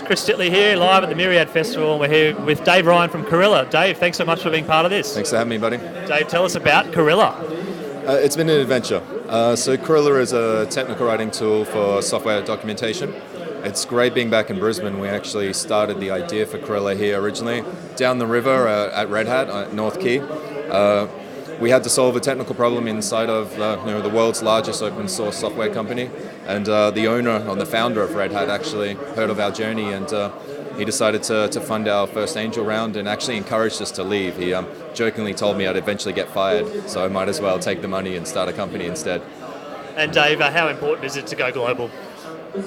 Chris Titley here, live at the Myriad Festival, and we're here with Dave Ryan from Corilla. Dave, thanks so much for being part of this. Thanks for having me, buddy. Dave, tell us about Corilla. It's been an adventure. So Corilla is a technical writing tool for software documentation. It's great being back in Brisbane. We actually started the idea for Corilla here originally down the river at Red Hat at North Quay. We had to solve a technical problem inside of the world's largest open source software company, and the owner or the founder of Red Hat actually heard of our journey, and he decided to fund our first angel round and actually encouraged us to leave. He jokingly told me I'd eventually get fired, so I might as well take the money and start a company instead. And Dave, how important is it to go global?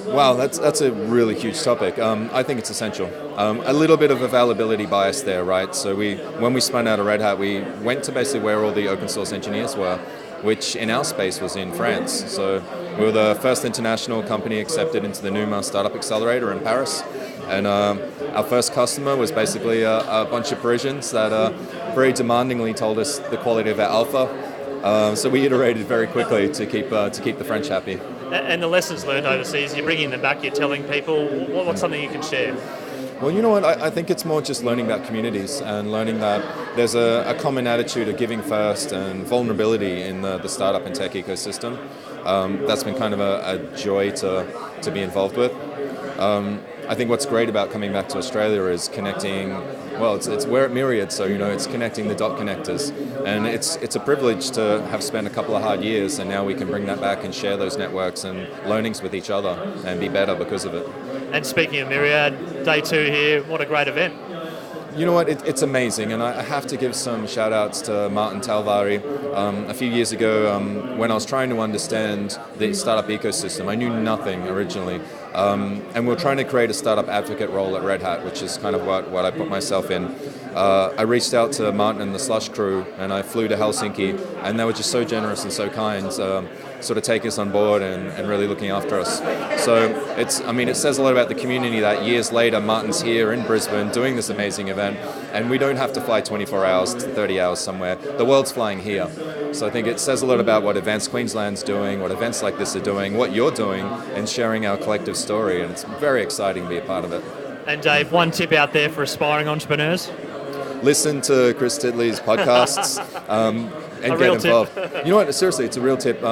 Wow, that's a really huge topic. I think it's essential. A little bit of availability bias there, right? So when we spun out of Red Hat, we went to basically where all the open source engineers were, which in our space was in France. So we were the first international company accepted into the NUMA Startup Accelerator in Paris. And our first customer was basically a bunch of Parisians that very demandingly told us the quality of our alpha. So we iterated very quickly to keep the French happy. And the lessons learned overseas, you're bringing them back, you're telling people, what's something you can share? Well, you know what, I think it's more just learning about communities and learning that there's a common attitude of giving first and vulnerability in the startup and tech ecosystem. That's been kind of a joy to be involved with. I think what's great about coming back to Australia is connecting. Well, we're at Myriad, so it's connecting the dot connectors, and it's a privilege to have spent a couple of hard years, and now we can bring that back and share those networks and learnings with each other and be better because of it. And speaking of Myriad, day 2 here, what a great event. You know what, it's amazing, and I have to give some shout outs to Martin Talvari. A few years ago, when I was trying to understand the startup ecosystem, I knew nothing originally. And we're trying to create a startup advocate role at Red Hat, which is kind of what I put myself in. I reached out to Martin and the Slush crew, and I flew to Helsinki, and they were just so generous and so kind, sort of take us on board and really looking after us. So it says a lot about the community that years later Martin's here in Brisbane doing this amazing event, and we don't have to fly 24 hours to 30 hours somewhere. The world's flying here. So I think it says a lot about what Advanced Queensland's doing, what events like this are doing, what you're doing, and sharing our collective story, and it's very exciting to be a part of it. And Dave, one tip out there for aspiring entrepreneurs? Listen to Chris Titley's podcasts and get involved. You know what, seriously, it's a real tip.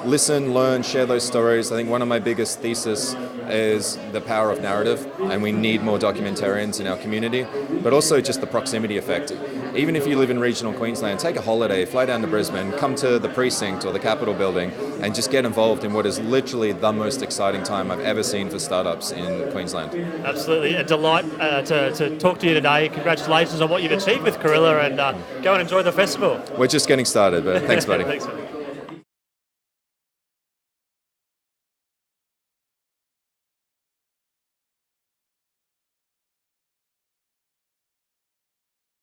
Listen, learn, share those stories. I think one of my biggest theses is the power of narrative, and we need more documentarians in our community, but also just the proximity effect. Even if you live in regional Queensland, take a holiday, fly down to Brisbane, come to the precinct or the Capitol building, and just get involved in what is literally the most exciting time I've ever seen for startups in Queensland. Absolutely, a delight to talk to you today. Congratulations on what you've achieved with Corilla, and go and enjoy the festival. We're just getting started, but thanks, buddy. Thanks, buddy.